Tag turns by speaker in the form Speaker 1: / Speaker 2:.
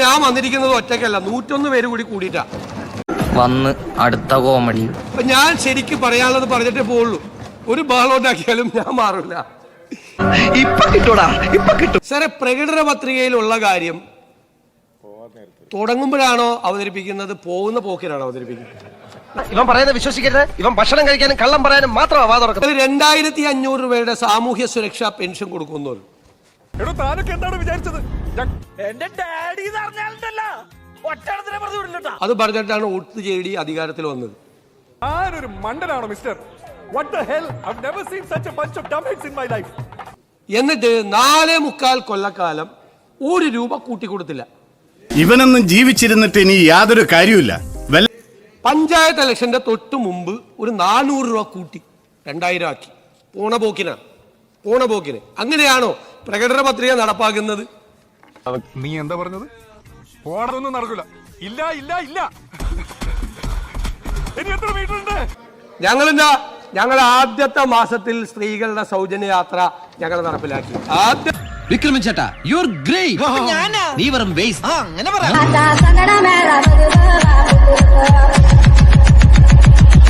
Speaker 1: ഞാൻ വന്നിരിക്കുന്നത് ഒറ്റയ്ക്കല്ല, 101 പേര് കൂടിയിട്ടാ
Speaker 2: വന്ന് അടുത്ത കോമഡി.
Speaker 1: അപ്പൊ ഞാൻ ശരിക്കും പറയാനുള്ളത് പറഞ്ഞിട്ടേ പോവുള്ളൂ. ഒരു ബഹളം ഉണ്ടാക്കിയാലും ഞാൻ മാറില്ല. സാറേ, പ്രകടന പത്രികയിലുള്ള കാര്യം തുടങ്ങുമ്പോഴാണോ അവതരിപ്പിക്കുന്നത്, പോകുന്ന പോക്കിനാണോ അവതരിപ്പിക്കുന്നത്?
Speaker 3: ഇവൻ പറയുന്നത് വിശ്വസിക്കരുത്. ഇവൻ ഭക്ഷണം കഴിക്കാനും കള്ളം പറയാനും മാത്രമാണ് വാ തുറക്കുന്നത്.
Speaker 1: 2500 രൂപയുടെ സാമൂഹ്യ സുരക്ഷാ പെൻഷൻ കൊടുക്കുന്നു. അത് പറഞ്ഞിട്ടാണ് വോട്ട് ചെയ്തി അധികാരത്തിൽ വന്നത്. എന്നിട്ട് 4.25 കൊല്ലക്കാലം 1 രൂപ കൂട്ടിക്കൊടുത്തില്ല.
Speaker 4: ഇവനൊന്നും ജീവിച്ചിരുന്നിട്ട് ഇനി യാതൊരു കാര്യമില്ല.
Speaker 1: പഞ്ചായത്ത് ഇലക്ഷന്റെ തൊട്ട് മുമ്പ് ഒരു 400 രൂപ കൂട്ടി 2000 ആക്കി. പോണപോക്കിന് അങ്ങനെയാണോ പ്രകടന പത്രിക നടപ്പാക്കുന്നത്?
Speaker 5: നീ എന്താ പറഞ്ഞത്? പോണതൊന്നും നടക്കില്ല. ഇല്ല ഇല്ല ഇല്ല. ഇനി എത്ര മീറ്ററുണ്ട്?
Speaker 1: ഞങ്ങൾ ആദ്യത്തെ മാസത്തിൽ സ്ത്രീകളുടെ സൗജന്യ യാത്ര ഞങ്ങൾ നടപ്പിലാക്കി.
Speaker 6: വിക്രമൻ ചേട്ടാ, യു ആർ ഗ്രേറ്റ്. നീ വെറും വേസ്റ്റ്.
Speaker 7: അങ്ങനെ പറയാം.